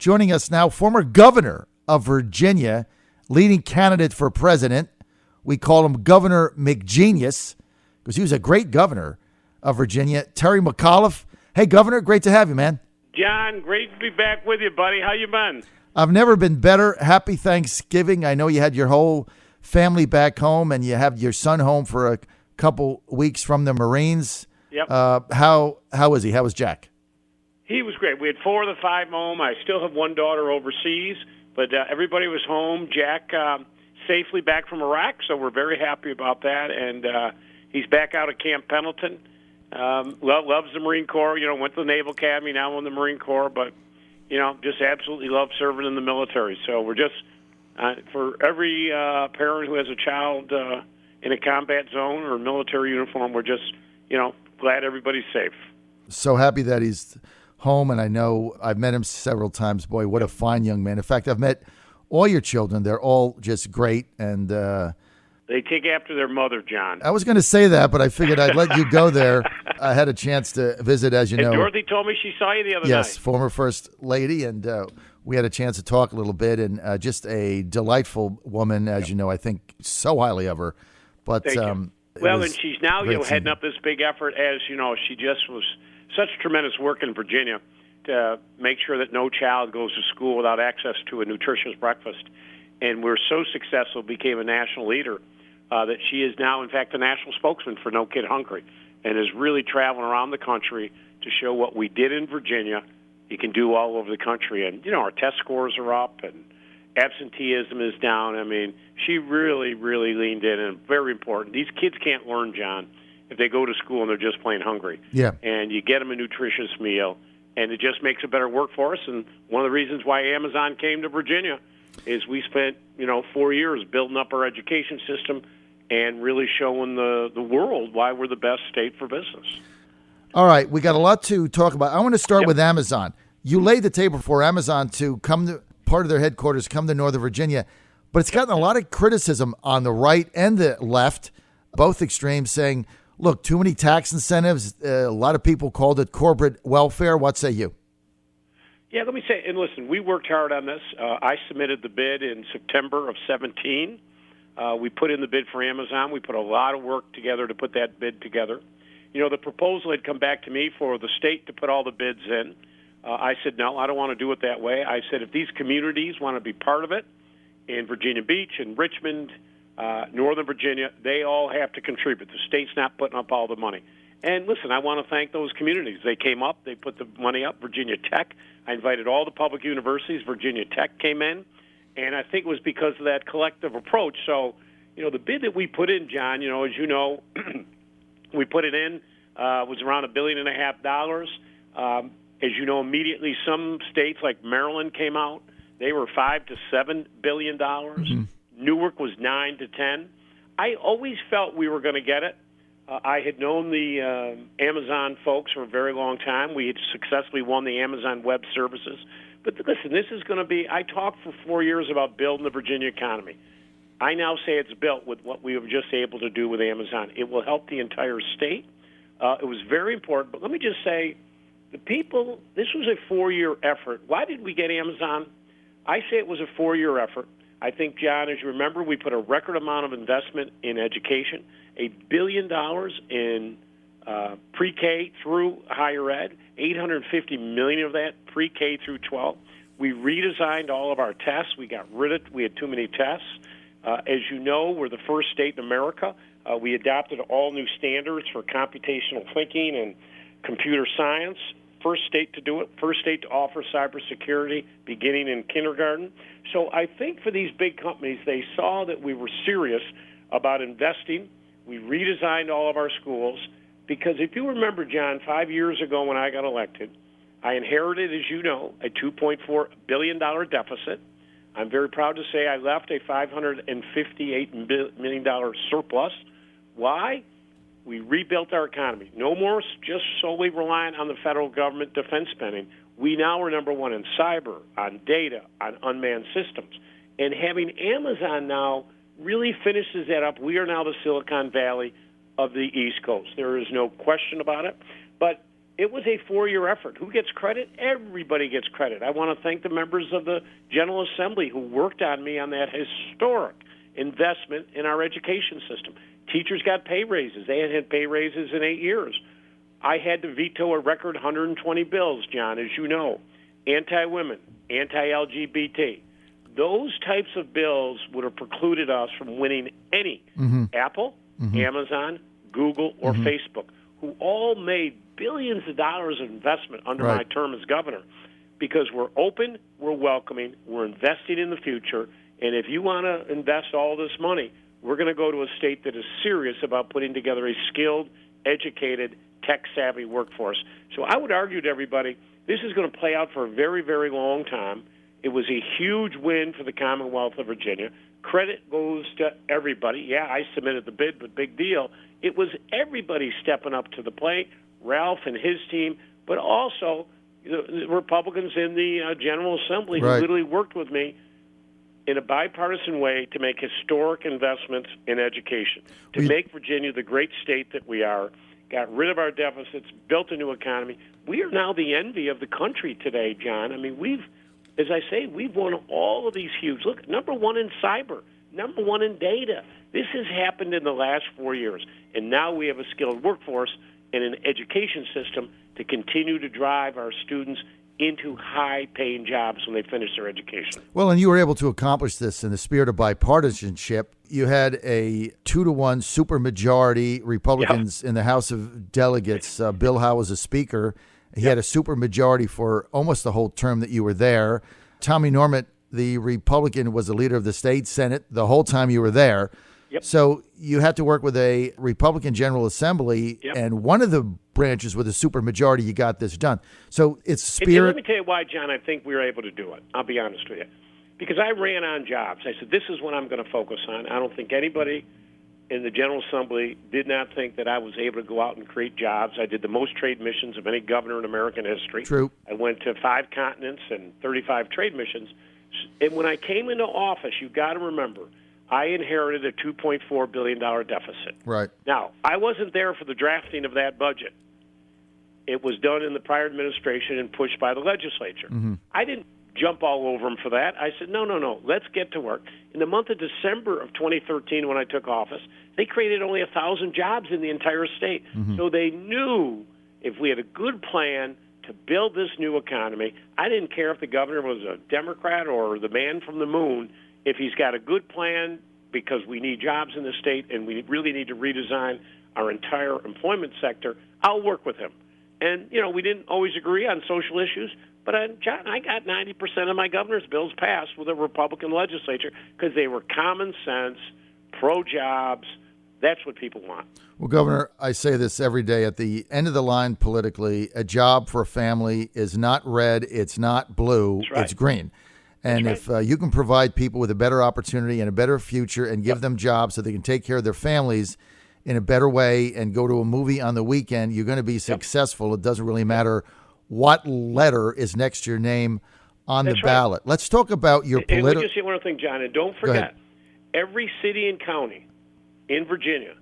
Joining us now, former governor of Virginia, leading candidate for president. We call him Governor McGenius because he was a great governor of Virginia. Terry McAuliffe. Hey, Governor, great to have you, man. John, great to be back with you, buddy. How you been? I've never been better. Happy Thanksgiving. I know you had your whole family back home and you have your son home for a couple weeks from the Marines. Yep. How is he? How was Jack? He was great. We had 4 of the 5 home. I still have one daughter overseas, but everybody was home. Jack safely back from Iraq, so we're very happy about that. And he's back out at Camp Pendleton. Loves the Marine Corps. Went to the Naval Academy, now in the Marine Corps, but just absolutely loves serving in the military. So we're just for every parent who has a child in a combat zone or military uniform, we're just glad everybody's safe. So happy that he's home, and I know I've met him several times. Boy, what a fine young man. In fact, I've met all your children. They're all just great, and they take after their mother, John. I was going to say that, but I figured I'd let you go there. I had a chance to visit, as you know. Dorothy told me she saw you the other night. Yes, former First Lady, and we had a chance to talk a little bit, and just a delightful woman, as you know. I think so highly of her. But Thank you. Well, and she's now heading up this big effort, as she just was such tremendous work in Virginia to make sure that no child goes to school without access to a nutritious breakfast. And we're so successful, became a national leader, that she is now, in fact, the national spokesman for No Kid Hungry and is really traveling around the country to show what we did in Virginia you can do all over the country. And, our test scores are up and absenteeism is down. I mean, she really, really leaned in, and very important. These kids can't learn, John, if they go to school and they're just plain hungry. Yeah. And you get them a nutritious meal, and it just makes a better workforce. And one of the reasons why Amazon came to Virginia is we spent, 4 years building up our education system and really showing the world why we're the best state for business. All right, we got a lot to talk about. I want to start with Amazon. You laid the table for Amazon to come to part of their headquarters, come to Northern Virginia, but it's gotten a lot of criticism on the right and the left, both extremes, saying, look, too many tax incentives. A lot of people called it corporate welfare. What say you? Yeah, let me say, and listen, we worked hard on this. I submitted the bid in September of 2017. We put in the bid for Amazon. We put a lot of work together to put that bid together. The proposal had come back to me for the state to put all the bids in. I said, no, I don't want to do it that way. I said, if these communities want to be part of it, in Virginia Beach and Richmond, Northern Virginia, they all have to contribute. The state's not putting up all the money. And listen, I want to thank those communities. They came up. They put the money up. Virginia Tech. I invited all the public universities. Virginia Tech came in. And I think it was because of that collective approach. So, the bid that we put in, John, as you know, we put it in, was around $1.5 billion. As you know, immediately some states like Maryland came out. They were $5 to $7 billion. Mm-hmm. Newark was 9 to 10. I always felt we were going to get it. I had known the Amazon folks for a very long time. We had successfully won the Amazon Web Services. But listen, this is going to be, I talked for 4 years about building the Virginia economy. I now say it's built with what we were just able to do with Amazon. It will help the entire state. It was very important. But let me just say, the people, this was a 4-year effort. Why did we get Amazon? I say it was a 4-year effort. I think, John, as you remember, we put a record amount of investment in education, $1 billion in pre-K through higher ed, $850 million of that pre-K through 12. We redesigned all of our tests. We had too many tests. As you know, we're the first state in America. We adopted all new standards for computational thinking and computer science. First state to do it, first state to offer cybersecurity beginning in kindergarten. So I think for these big companies, they saw that we were serious about investing. We redesigned all of our schools because if you remember, John, 5 years ago when I got elected, I inherited, as you know, a $2.4 billion deficit. I'm very proud to say I left a $558 million surplus. Why? We rebuilt our economy. No more just solely reliant on the federal government defense spending. We now are number one in cyber, on data, on unmanned systems. And having Amazon now really finishes that up. We are now the Silicon Valley of the East Coast. There is no question about it. But It was a 4-year effort. Who gets credit? Everybody gets credit. I want to thank the members of the General Assembly who worked on me on that historic investment in our education system. Teachers got pay raises. They hadn't had pay raises in 8 years. I had to veto a record 120 bills, John, as you know. Anti-women, anti-LGBT. Those types of bills would have precluded us from winning any Apple, Amazon, Google, or Facebook, who all made billions of dollars of investment under my term as governor, because we're open, we're welcoming, we're investing in the future, and if you want to invest all this money, we're going to go to a state that is serious about putting together a skilled, educated, tech-savvy workforce. So I would argue to everybody, this is going to play out for a very, very long time. It was a huge win for the Commonwealth of Virginia. Credit goes to everybody. Yeah, I submitted the bid, but big deal. It was everybody stepping up to the plate, Ralph and his team, but also the Republicans in the General Assembly who literally worked with me in a bipartisan way to make historic investments in education, to make Virginia the great state that we are, got rid of our deficits, built a new economy. We are now the envy of the country today, John. I mean, as I say, we've won all of these huge. Look, number one in cyber, number one in data. This has happened in the last 4 years, and now we have a skilled workforce and an education system to continue to drive our students into high-paying jobs when they finish their education. Well, and you were able to accomplish this in the spirit of bipartisanship. You had a 2-to-1 supermajority, Republicans in the House of Delegates. Bill Howe was a speaker. He had a supermajority for almost the whole term that you were there. Tommy Norment, the Republican, was the leader of the state Senate the whole time you were there. So you had to work with a Republican General Assembly, and one of the branches with a supermajority, you got this done. So it's spirit. And let me tell you why, John, I think we were able to do it. I'll be honest with you. Because I ran on jobs. I said, this is what I'm going to focus on. I don't think anybody in the General Assembly did not think that I was able to go out and create jobs. I did the most trade missions of any governor in American history. True. I went to 5 continents and 35 trade missions. And when I came into office, you got to remember, I inherited a $2.4 billion deficit. Right. Now, I wasn't there for the drafting of that budget. It was done in the prior administration and pushed by the legislature. I didn't jump all over them for that. I said, no, let's get to work. In the month of December of 2013, when I took office, they created only 1,000 jobs in the entire state. So they knew if we had a good plan to build this new economy, I didn't care if the governor was a Democrat or the man from the moon. If he's got a good plan, because we need jobs in the state and we really need to redesign our entire employment sector, I'll work with him. And, we didn't always agree on social issues, but John, I got 90% of my governor's bills passed with a Republican legislature because they were common sense, pro-jobs. That's what people want. Well, Governor, I say this every day. At the end of the line politically, a job for a family is not red, it's not blue, it's green. And if you can provide people with a better opportunity and a better future and give them jobs so they can take care of their families in a better way and go to a movie on the weekend, you're going to be successful. It doesn't really matter what letter is next to your name on the ballot. Let's talk about your political... Let me just say one other thing, John, and don't forget, every city and county in Virginia,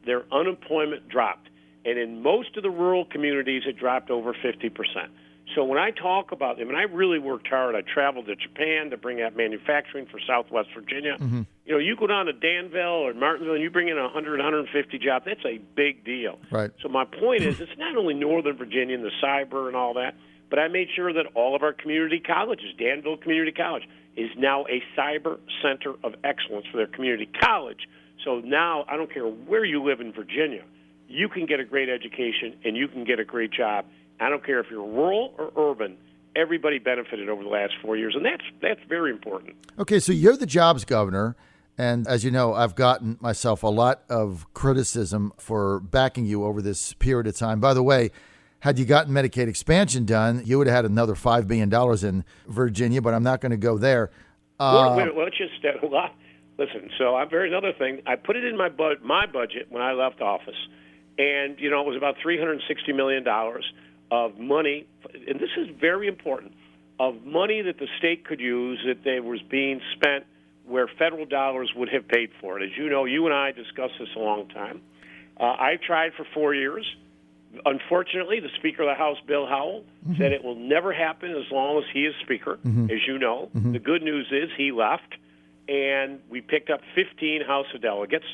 their unemployment dropped. And in most of the rural communities, it dropped over 50%. So when I talk about them, and I really worked hard, I traveled to Japan to bring out manufacturing for Southwest Virginia. You go down to Danville or Martinsville and you bring in 100, 150 jobs, that's a big deal. Right. So my point is, it's not only Northern Virginia and the cyber and all that, but I made sure that all of our community colleges, Danville Community College, is now a cyber center of excellence for their community college. So now, I don't care where you live in Virginia, you can get a great education and you can get a great job. I don't care if you're rural or urban. Everybody benefited over the last 4 years, and that's very important. Okay, so you're the jobs governor, and as you know, I've gotten myself a lot of criticism for backing you over this period of time. By the way, had you gotten Medicaid expansion done, you would have had another $5 billion in Virginia, but I'm not going to go there. Listen, so another thing, I put it in my budget when I left office, and, it was about $360 million of money, and this is very important, of money that the state could use that they was being spent where federal dollars would have paid for it. As you know, you and I discussed this a long time. I tried for 4 years. Unfortunately, the Speaker of the House, Bill Howell, said it will never happen as long as he is Speaker, as you know. The good news is he left, and we picked up 15 House of Delegates.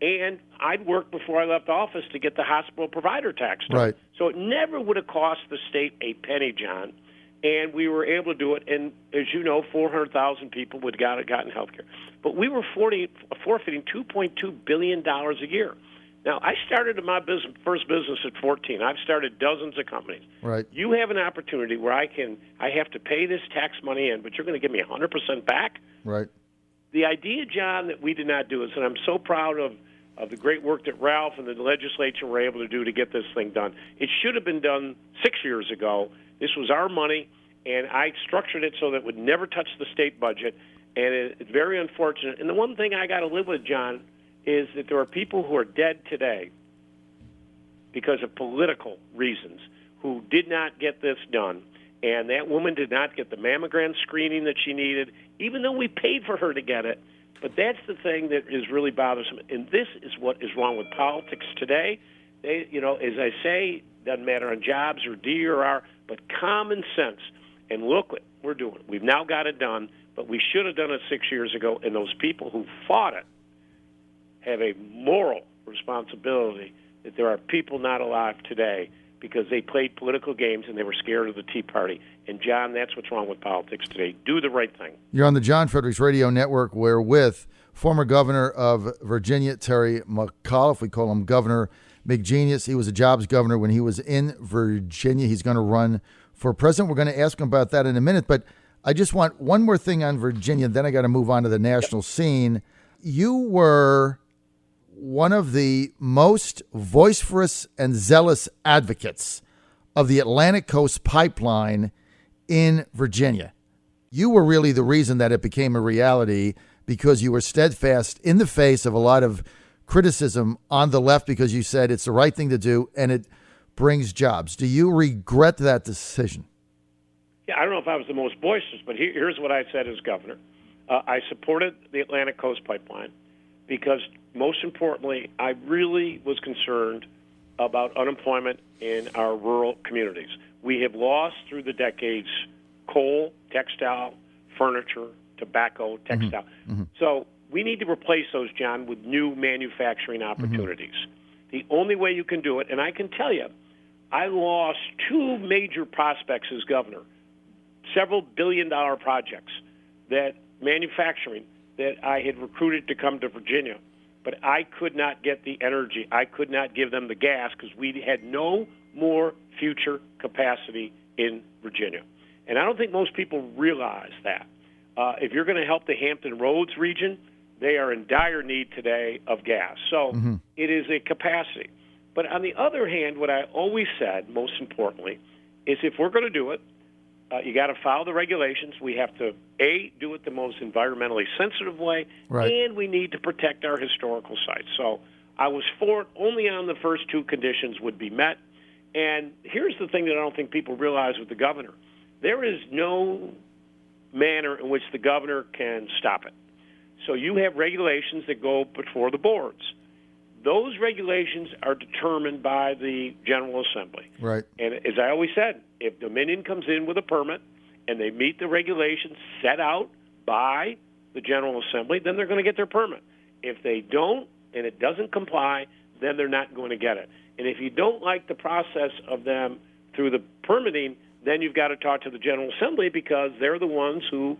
And I'd worked before I left office to get the hospital provider tax done. Right. So it never would have cost the state a penny, John. And we were able to do it. And as you know, 400,000 people would have gotten health care. But we were forfeiting $2.2 billion a year. Now, I started my first business at 14. I've started dozens of companies. Right. You have an opportunity where I have to pay this tax money in, but you're going to give me 100% back? Right. The idea, John, that we did not do is, and I'm so proud of the great work that Ralph and the legislature were able to do to get this thing done. It should have been done 6 years ago. This was our money, and I structured it so that it would never touch the state budget, and it's very unfortunate. And the one thing I got to live with, John, is that there are people who are dead today because of political reasons who did not get this done. And that woman did not get the mammogram screening that she needed, even though we paid for her to get it. But that's the thing that is really bothersome. And this is what is wrong with politics today. They, as I say, doesn't matter on jobs or D or R, but common sense. And look what we're doing. We've now got it done, but we should have done it 6 years ago. And those people who fought it have a moral responsibility that there are people not alive today because they played political games and they were scared of the Tea Party. And, John, that's what's wrong with politics today. Do the right thing. You're on the John Fredericks Radio Network. We're with former governor of Virginia, Terry McAuliffe. We call him Governor McGenius. He was a jobs governor when he was in Virginia. He's going to run for president. We're going to ask him about that in a minute. But I just want one more thing on Virginia, then I got to move on to the national scene. You were one of the most vociferous and zealous advocates of the Atlantic Coast Pipeline in Virginia. You were really the reason that it became a reality because you were steadfast in the face of a lot of criticism on the left because you said it's the right thing to do and it brings jobs. Do you regret that decision? Yeah, I don't know if I was the most boisterous, but here's what I said as governor. I supported the Atlantic Coast Pipeline because, most importantly, I really was concerned about unemployment in our rural communities. We have lost through the decades coal, textile, furniture, tobacco, textile. So we need to replace those, John, with new manufacturing opportunities. The only way you can do it, and I can tell you, I lost two major prospects as governor, several billion-dollar projects that manufacturing that I had recruited to come to Virginia, but I could not get the energy. I could not give them the gas because we had no more future capacity in Virginia. And I don't think most people realize that. If you're going to help the Hampton Roads region, they are in dire need today of gas. So it is a capacity. But on the other hand, what I always said, most importantly, is if we're going to do it, you got to follow the regulations. We have to, A, do it the most environmentally sensitive way, and we need to protect our historical sites. So I was for it only on the first two conditions would be met. And here's the thing that I don't think people realize with the governor. There is no manner in which the governor can stop it. So you have regulations that go before the boards. Those regulations are determined by the General Assembly. Right. And as I always said, if Dominion comes in with a permit and they meet the regulations set out by the General Assembly, then they're going to get their permit. If they don't and it doesn't comply, then they're not going to get it. And if you don't like the process of them through the permitting, then you've got to talk to the General Assembly because they're the ones who,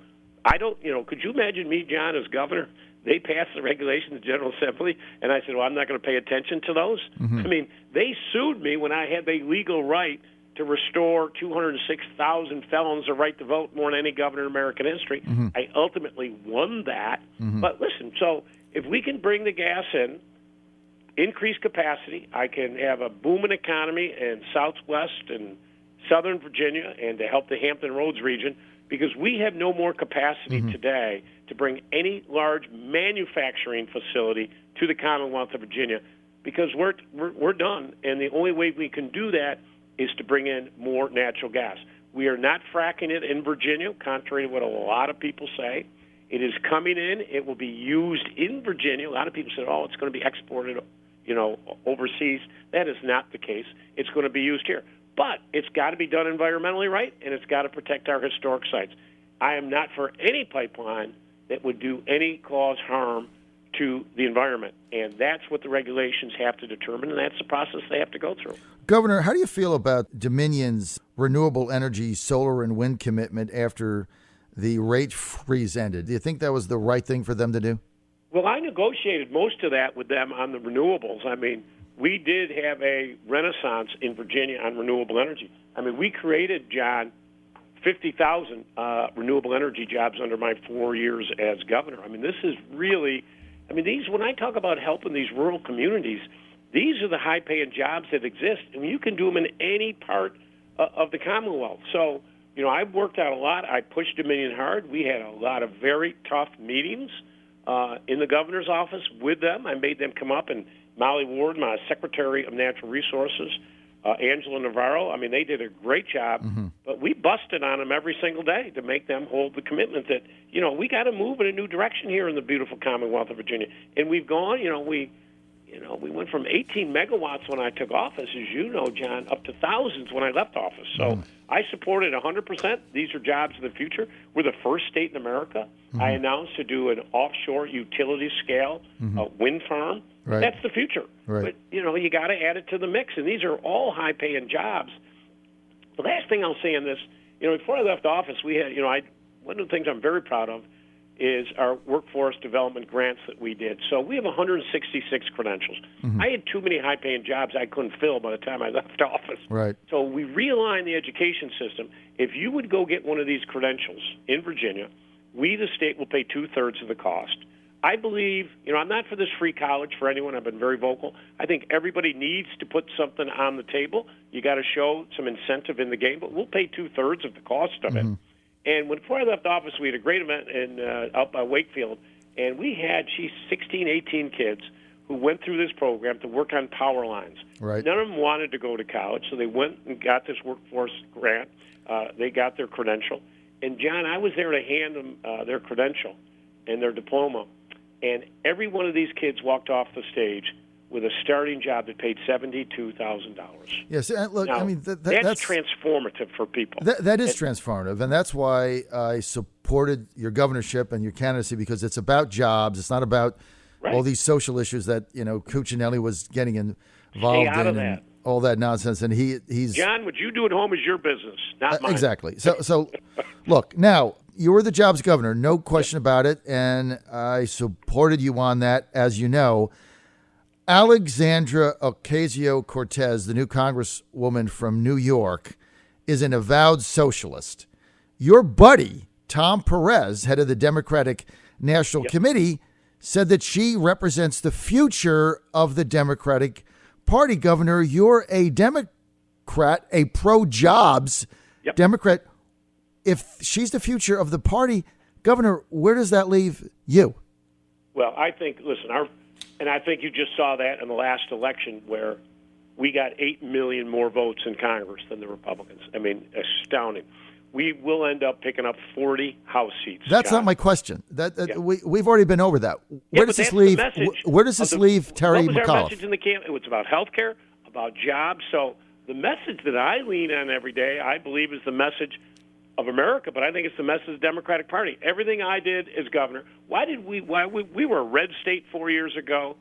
could you imagine me, John, as governor? They passed the regulations in the General Assembly, and I said, well, I'm not going to pay attention to those. I mean, they sued me when I had the legal right to restore 206,000 felons a right to vote, more than any governor in American history. I ultimately won that. But listen, so if we can bring the gas in, increase capacity, I can have a booming economy in Southwest and Southern Virginia and to help the Hampton Roads region, because we have no more capacity today to bring any large manufacturing facility to the Commonwealth of Virginia because we're done. And the only way we can do that is to bring in more natural gas. We are not fracking it in Virginia, contrary to what a lot of people say. It is coming in. It will be used in Virginia. A lot of people said, it's going to be exported overseas. That is not the case. It's going to be used here. But it's got to be done environmentally right, and it's got to protect our historic sites. I am not for any pipeline that would do any cause harm to the environment, and that's what the regulations have to determine, and that's the process they have to go through. Governor, how do you feel about Dominion's renewable energy, solar and wind commitment after the rate freeze ended? Do you think that was the right thing for them to do? Well, I negotiated most of that with them on the renewables. I mean, we did have a renaissance in Virginia on renewable energy. I mean, we created, John, 50,000 renewable energy jobs under my 4 years as governor. I mean, this is really, when I talk about helping these rural communities, these are the high-paying jobs that exist, and you can do them in any part of the Commonwealth. So, I've worked out a lot. I pushed Dominion hard. We had a lot of very tough meetings in the governor's office with them. I made them come up, and Molly Ward, my Secretary of Natural Resources, Angela Navarro, they did a great job, but we busted on them every single day to make them hold the commitment that, we got to move in a new direction here in the beautiful Commonwealth of Virginia. And we've gone, we went from 18 megawatts when I took office, as you know, John, up to thousands when I left office. So I supported 100%. These are jobs of the future. We're the first state in America. I announced to do an offshore utility scale wind farm. Right. That's the future. Right. But, you got to add it to the mix. And these are all high-paying jobs. The last thing I'll say on this, before I left office, we had, one of the things I'm very proud of is our workforce development grants that we did. So we have 166 credentials. I had too many high-paying jobs I couldn't fill by the time I left office. Right. So we realigned the education system. If you would go get one of these credentials in Virginia, we, the state, will pay two-thirds of the cost. I believe, I'm not for this free college for anyone. I've been very vocal. I think everybody needs to put something on the table. You got to show some incentive in the game, but we'll pay two-thirds of the cost of it. And before I left office, we had a great event out by Wakefield, and we had 16, 18 kids who went through this program to work on power lines. Right. None of them wanted to go to college, so they went and got this workforce grant. They got their credential. And, John, I was there to hand them their credential and their diploma, and every one of these kids walked off the stage with a starting job that paid $72,000. Yes, and look, now, that's transformative for people. That is transformative, and that's why I supported your governorship and your candidacy, because it's about jobs. It's not about all these social issues that Cuccinelli was getting involved in, and all that nonsense. And he's John, what you do at home is your business, not mine. Exactly. So look, now you were the jobs governor, no question about it, and I supported you on that, as you know. Alexandra Ocasio-Cortez, the new congresswoman from New York, is an avowed socialist. Your buddy, Tom Perez, head of the Democratic National Committee, said that she represents the future of the Democratic Party. Governor, you're a Democrat, a pro-jobs Democrat. If she's the future of the party, Governor, where does that leave you? Well, I think, and I think you just saw that in the last election where we got 8 million more votes in Congress than the Republicans. Astounding. We will end up picking up 40 House seats. That's not my question. We've already been over that. Where does this leave? Where does this leave Terry McAuliffe? What was our message in the campaign? It was about health care, about jobs. So the message that I lean on every day, I believe, is the message of America, but I think it's the message of the Democratic Party. Everything I did as governor, we were a red state 5 years ago.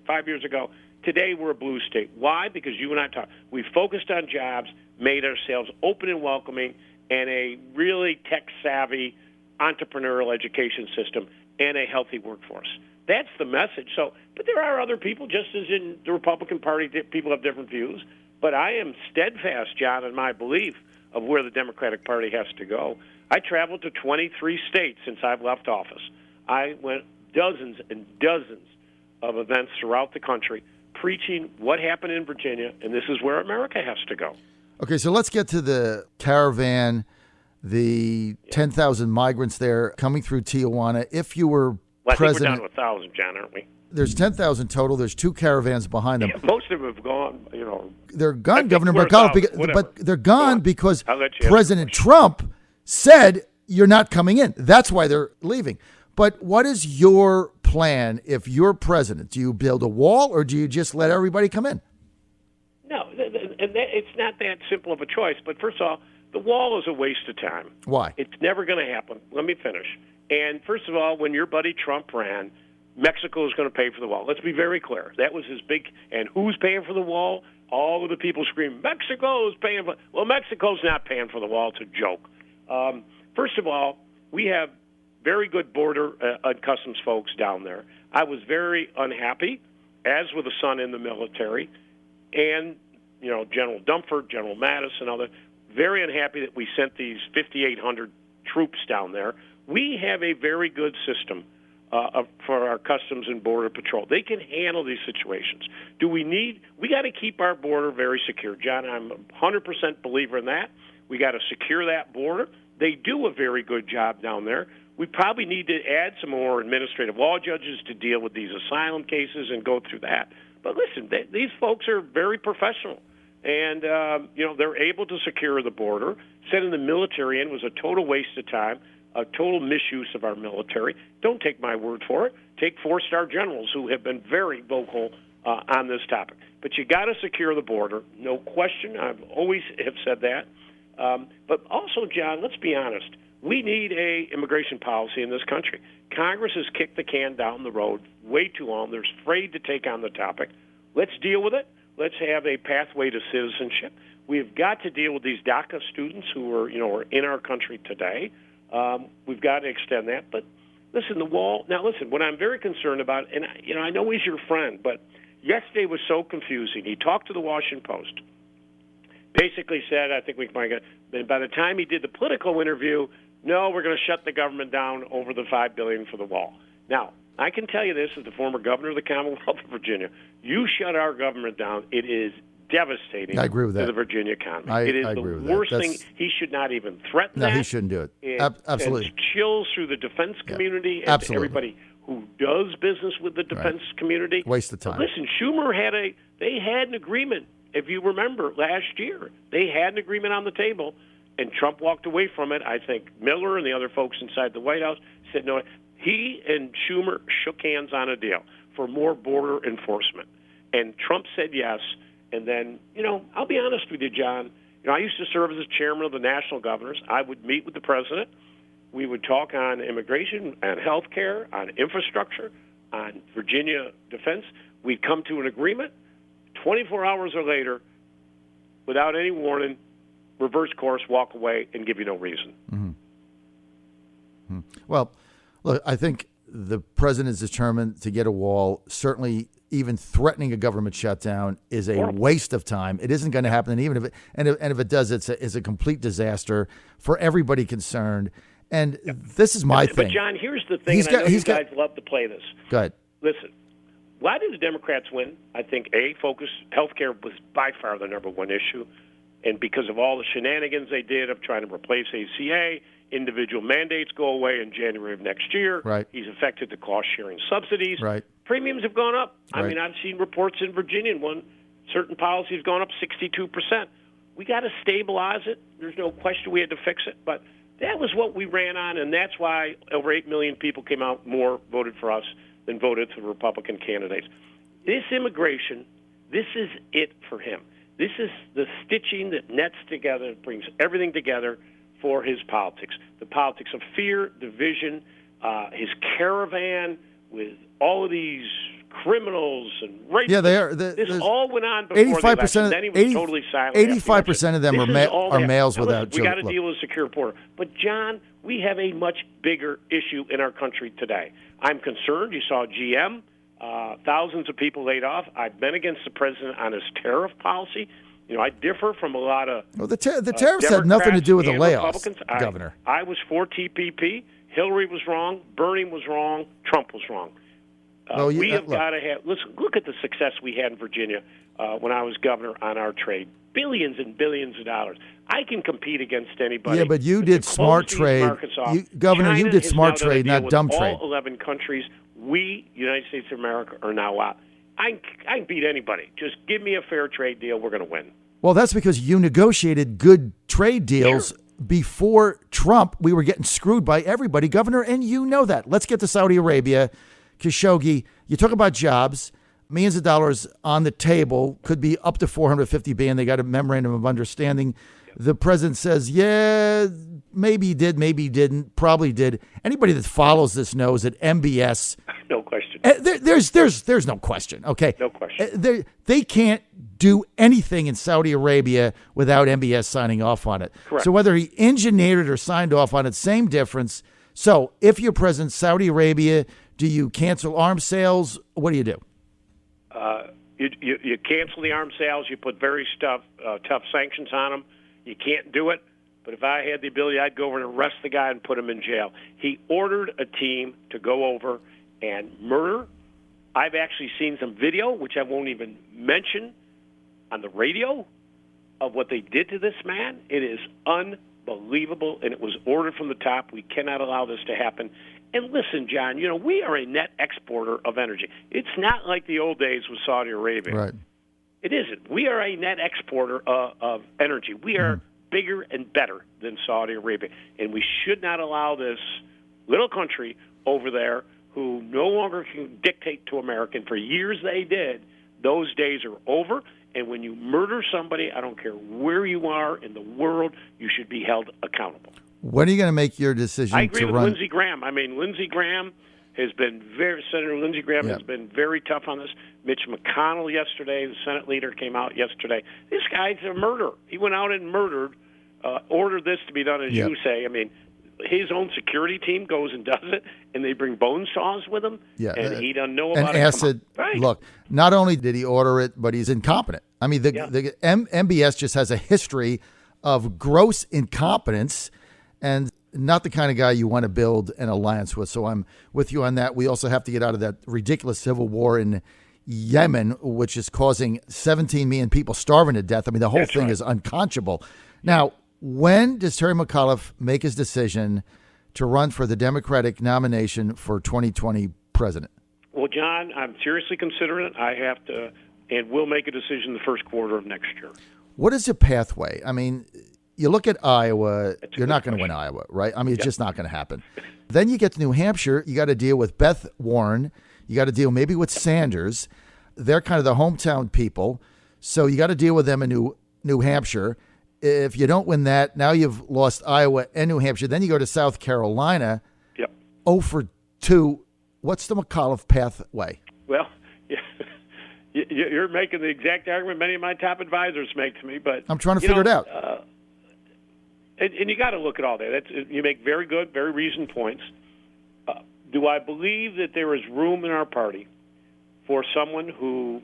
Today we're a blue state. Why? Because you and I talked. We focused on jobs, made ourselves open and welcoming, and a really tech-savvy entrepreneurial education system, and a healthy workforce. That's the message. But there are other people, just as in the Republican Party, people have different views. But I am steadfast, John, in my belief of where the Democratic Party has to go. I traveled to 23 states since I've left office. I went dozens and dozens of events throughout the country preaching what happened in Virginia, and this is where America has to go. Okay, so let's get to the caravan, the 10,000 migrants there coming through Tijuana. If you were I president... think we're down to 1,000, John, aren't we? There's 10,000 total. There's 2 caravans behind them. Yeah, most of them have gone, They're gone, Governor McAuliffe, but they're gone because President answer. Trump said you're not coming in. That's why they're leaving. But what is your plan if you're president? Do you build a wall or do you just let everybody come in? No, it's not that simple of a choice. But first of all, the wall is a waste of time. Why? It's never going to happen. Let me finish. And first of all, when your buddy Trump ran, Mexico is going to pay for the wall. Let's be very clear. That was his big. And who's paying for the wall? All of the people scream, Mexico is paying for. Well, Mexico's not paying for the wall. It's a joke. First of all, we have very good border and customs folks down there. I was very unhappy, as with a son in the military, and General Dunford, General Mattis, and others. Very unhappy that we sent these 5,800 troops down there. We have a very good system for our Customs and Border Patrol. They can handle these situations. We got to keep our border very secure. John, I'm a 100% believer in that. We got to secure that border. They do a very good job down there. We probably need to add some more administrative law judges to deal with these asylum cases and go through that. But listen, these folks are very professional. And, they're able to secure the border. Sending the military in was a total waste of time, a total misuse of our military. Don't take my word for it. Take four-star generals who have been very vocal on this topic. But you got to secure the border, no question. I've always have said that. But also, John, let's be honest. We need a immigration policy in this country. Congress has kicked the can down the road way too long. They're afraid to take on the topic. Let's deal with it. Let's have a pathway to citizenship. We've got to deal with these DACA students who are in our country today. We've got to extend that. But listen, the wall. Now, listen, what I'm very concerned about, and I know he's your friend, but yesterday was so confusing. He talked to the Washington Post. Basically said, I think we might get. And by the time he did the political interview, no, we're going to shut the government down over the $5 billion for the wall. Now, I can tell you this as the former governor of the Commonwealth of Virginia. You shut our government down, it is devastating I agree with that. to the Virginia economy. It is the worst thing. He should not even threaten that. No, he shouldn't do it. Absolutely. It chills through the defense community and absolutely. everybody who does business with the defense community. Waste of time. But listen, Schumer had an agreement. If you remember last year, they had an agreement on the table, and Trump walked away from it. I think Miller and the other folks inside the White House said no. He and Schumer shook hands on a deal for more border enforcement. And Trump said yes. And then, I'll be honest with you, John. I used to serve as the chairman of the national governors. I would meet with the president. We would talk on immigration, on health care, on infrastructure, on Virginia defense. We'd come to an agreement. 24 hours or later, without any warning, reverse course, walk away, and give you no reason. Mm-hmm. Mm-hmm. Well, look, I think the president is determined to get a wall. Certainly, even threatening a government shutdown is a waste of time. It isn't going to happen, and even if it does, it's a complete disaster for everybody concerned. And this is my thing. But John, here's the thing. You guys love to play this. Go ahead. Listen, why did the Democrats win? I think healthcare was by far the number one issue, and because of all the shenanigans they did of trying to replace ACA. Individual mandates go away in January of next year. Right. He's affected the cost-sharing subsidies. Right. Premiums have gone up. Right. I mean, I've seen reports in Virginia, and one certain policy has gone up 62%. We got to stabilize it. There's no question we had to fix it. But that was what we ran on, and that's why over 8 million people came out more, voted for us, than voted for the Republican candidates. This immigration, this is it for him. This is the stitching that nets together, brings everything together for his politics. The politics of fear, division, his caravan with all of these criminals and rapists. Yeah, they are. This all went on before 85%. Then he was totally silent. 85% of them are males without children. We got to deal with a secure border. But, John, we have a much bigger issue in our country today. I'm concerned. You saw GM, thousands of people laid off. I've been against the president on his tariff policy. I differ from a lot of the tariffs had nothing to do with the layoffs, Governor. I was for TPP. Hillary was wrong. Bernie was wrong. Trump was wrong. We have got to have. Look at the success we had in Virginia when I was governor on our trade. Billions and billions of dollars. I can compete against anybody. Yeah, but you did smart trade. Governor, you did smart trade, not dumb trade. All 11 countries, we, United States of America, are now out. I can beat anybody. Just give me a fair trade deal. We're going to win. Well, that's because you negotiated good trade deals before Trump. We were getting screwed by everybody, Governor, and you know that. Let's get to Saudi Arabia. Khashoggi, you talk about jobs, millions of dollars on the table, could be up to $450 billion. They got a memorandum of understanding. The president says, yeah, maybe he did, maybe he didn't, probably did. Anybody that follows this knows that MBS. No question. There's no question, okay? No question. They can't do anything in Saudi Arabia without MBS signing off on it. Correct. So whether he engineered it or signed off on it, same difference. So if you're president of Saudi Arabia, do you cancel arms sales? What do you do? You cancel the arms sales. You put very tough sanctions on them. You can't do it. But if I had the ability, I'd go over and arrest the guy and put him in jail. He ordered a team to go over and murder. I've actually seen some video, which I won't even mention on the radio, of what they did to this man. It is unbelievable, and it was ordered from the top. We cannot allow this to happen. And listen, John, we are a net exporter of energy. It's not like the old days with Saudi Arabia. Right. It isn't. We are a net exporter of energy. We are bigger and better than Saudi Arabia, and we should not allow this little country over there who no longer can dictate to America. And for years they did. Those days are over, and when you murder somebody, I don't care where you are in the world, you should be held accountable. When are you going to make your decision I agree to with run? Lindsey Graham. Lindsey Graham has been Senator Lindsey Graham has been very tough on this. Mitch McConnell yesterday, the Senate leader, came out yesterday. This guy's a murderer. He went out and ordered this to be done, as you say. His own security team goes and does it, and they bring bone saws with him, and he doesn't know about and it. acid. Right. Look, not only did he order it, but he's incompetent. The MBS just has a history of gross incompetence and not the kind of guy you want to build an alliance with. So I'm with you on that. We also have to get out of that ridiculous civil war in Yemen, which is causing 17 million people starving to death. The whole thing is unconscionable. Now, when does Terry McAuliffe make his decision to run for the Democratic nomination for 2020 president? Well, John, I'm seriously considering it. I have to, and we'll make a decision the first quarter of next year. What is the pathway? You look at Iowa, you're not going to win Iowa, right? It's just not going to happen. Then you get to New Hampshire, you got to deal with Beth Warren. You got to deal maybe with Sanders. They're kind of the hometown people. So you got to deal with them in New Hampshire. If you don't win that, now you've lost Iowa and New Hampshire. Then you go to South Carolina. Yep. 0 for 2. What's the McAuliffe pathway? Well, you're making the exact argument many of my top advisors make to me, but I'm trying to figure it out. And you got to look at all that. You make very good, very reasoned points. Do I believe that there is room in our party for someone who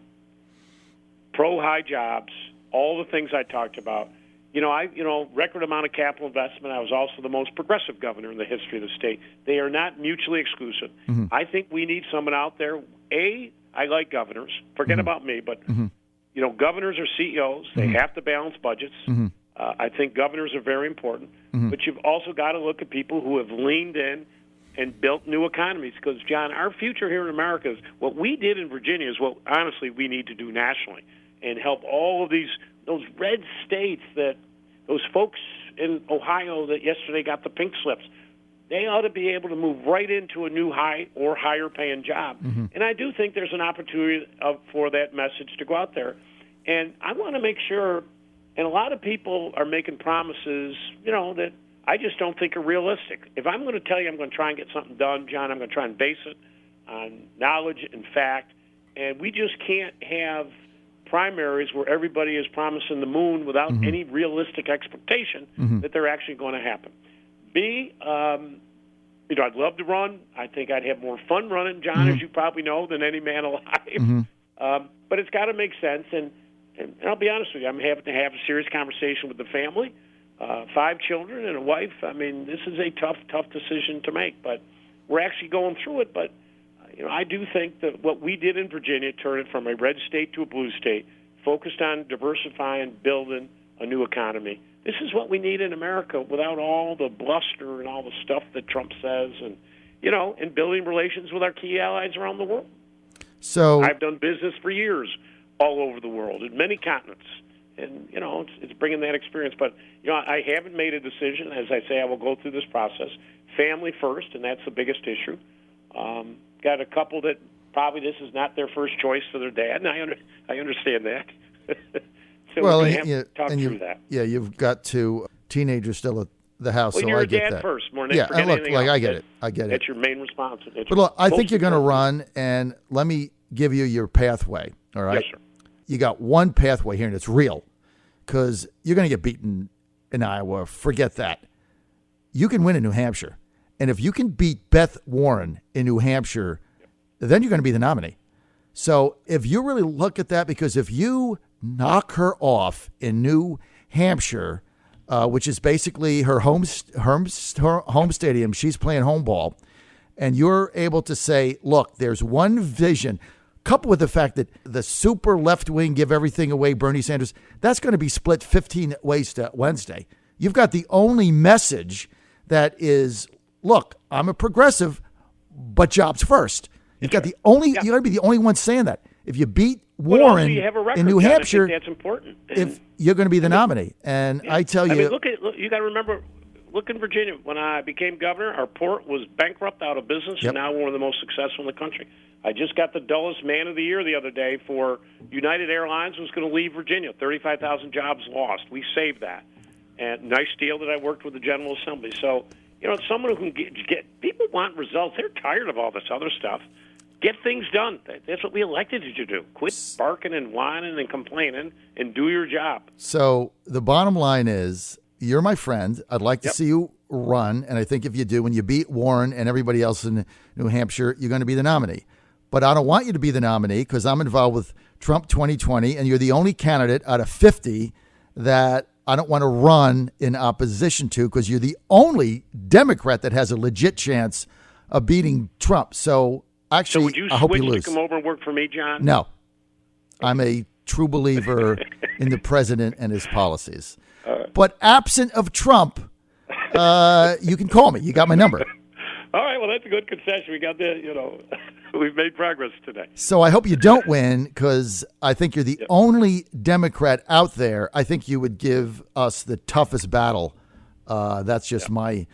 pro-high jobs, all the things I talked about? Record amount of capital investment. I was also the most progressive governor in the history of the state. They are not mutually exclusive. Mm-hmm. I think we need someone out there. I like governors. Forget about me, but governors are CEOs. They have to balance budgets. I think governors are very important. But you've also got to look at people who have leaned in and built new economies. Because, John, our future here in America is what we did in Virginia is what, honestly, we need to do nationally and help all of those red states, that those folks in Ohio that yesterday got the pink slips. They ought to be able to move right into a new high or higher paying job. And I do think there's an opportunity for that message to go out there. And I want to make sure, and a lot of people are making promises, that I just don't think are realistic. If I'm going to tell you I'm going to try and get something done, John, I'm going to try and base it on knowledge and fact. And we just can't have primaries where everybody is promising the moon without any realistic expectation that they're actually going to happen. I'd love to run. I think I'd have more fun running, John, as you probably know, than any man alive. But it's got to make sense. And I'll be honest with you, I'm having to have a serious conversation with the family, 5 children and a wife. This is a tough decision to make. But we're actually going through it. But I do think that what we did in Virginia, turn it from a red state to a blue state, focused on diversifying, building a new economy. This is what we need in America without all the bluster and all the stuff that Trump says, and and building relations with our key allies around the world. So I've done business for years all over the world in many continents, and it's bringing that experience. But I haven't made a decision. As I say, I will go through this process. Family first, and that's the biggest issue. Got a couple that probably this is not their first choice for their dad, and I understand that. So well, we're gonna have to talk through that. Yeah, you've got two teenagers still at the house, Well, so you're I a get dad that. first, more than Yeah, and look, anything like else. I get it. That's your main responsibility. But look, I think you're going to run, and let me give you your pathway. All right. Yes, sir. You got one pathway here, and it's real, because you're going to get beaten in Iowa. Forget that. You can win in New Hampshire, and if you can beat Beth Warren in New Hampshire, then you're going to be the nominee. So if you really look at that, because if you knock her off in New Hampshire, which is basically her home stadium, she's playing home ball, and you're able to say, look, there's one vision, coupled with the fact that the super left wing give everything away, Bernie Sanders, that's going to be split 15 ways to Wednesday. You've got the only message that is, look, I'm a progressive, but jobs first. You've got the only, you got to be the only one saying that. If you beat Warren in New Hampshire, that's important. if you're going to be the nominee. And I tell you, look, you got to remember, look in Virginia. When I became governor, our port was bankrupt, out of business, and now we're one of the most successful in the country. I just got the dullest man of the year the other day for United Airlines was going to leave Virginia. 35,000 jobs lost. We saved that. And nice deal that I worked with the General Assembly. So, someone who can get people want results. They're tired of all this other stuff. Get things done. That's what we elected you to do. Quit barking and whining and complaining and do your job. So the bottom line is, you're my friend. I'd like to see you run. And I think if you do, when you beat Warren and everybody else in New Hampshire, you're going to be the nominee. But I don't want you to be the nominee because I'm involved with Trump 2020, and you're the only candidate out of 50 that I don't want to run in opposition to, because you're the only Democrat that has a legit chance of beating Trump. So actually, would you I hope you switch lose. to come over and work for me, John? No. I'm a true believer in the president and his policies. But absent of Trump, you can call me. You got my number. All right, well, that's a good concession. We got we've made progress today. So I hope you don't win, because I think you're the only Democrat out there. I think you would give us the toughest battle. That's just my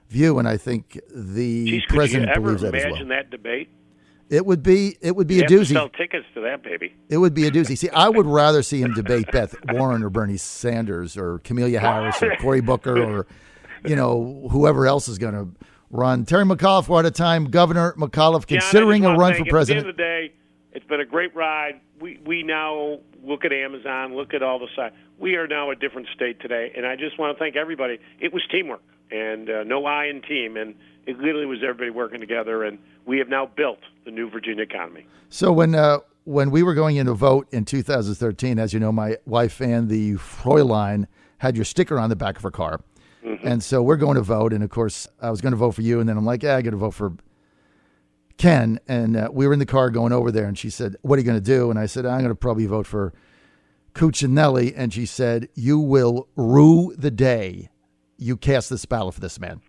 view, and I think the president believes that as well. Could you ever imagine that debate? It would be a You have doozy. to sell tickets to that, baby. It would be a doozy. See, I would rather see him debate Beth Warren or Bernie Sanders or Camellia Harris or Cory Booker or, whoever else is going to run. Terry McAuliffe, we're out of time. Governor McAuliffe considering a run for president. At the end of the day, it's been a great ride. We now look at Amazon, look at all the sides. We are now a different state today, and I just want to thank everybody. It was teamwork, and no I in team, and it literally was everybody working together, and we have now built the new Virginia economy. So when we were going in to vote in 2013, as you know, my wife and the Fräulein had your sticker on the back of her car. Mm-hmm. And so we're going to vote. And, of course, I was going to vote for you. And then I'm like, I got to vote for Ken. And we were in the car going over there. And she said, what are you going to do? And I said, I'm going to probably vote for Cuccinelli. And she said, you will rue the day you cast this ballot for this man.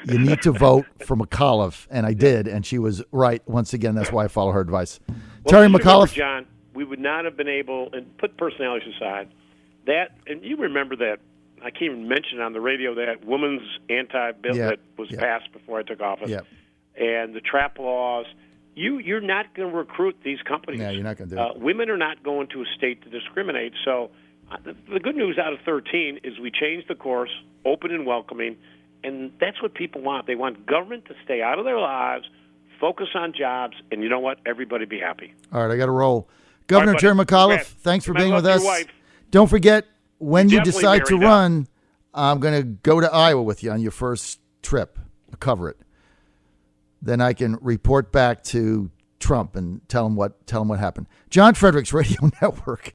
You need to vote for McAuliffe. And I did. And she was right. Once again, that's why I follow her advice. Well, Terry McAuliffe. John, we would not have been able, and put personalities aside, and you remember that, I can't even mention on the radio that woman's anti-bill that was passed before I took office, and the trap laws. You're not going to recruit these companies. No, you're not going to do it. Women are not going to a state to discriminate. So the good news out of 13 is we changed the course, open and welcoming, and that's what people want. They want government to stay out of their lives, focus on jobs, and you know what? Everybody be happy. All right, I got to roll. Governor Terry McAuliffe, thanks for being with us. Wife. Don't forget, when you decide to now. run, I'm going to go to Iowa with you on your first trip, cover it. Then I can report back to Trump and tell him what happened. John Fredericks Radio Network.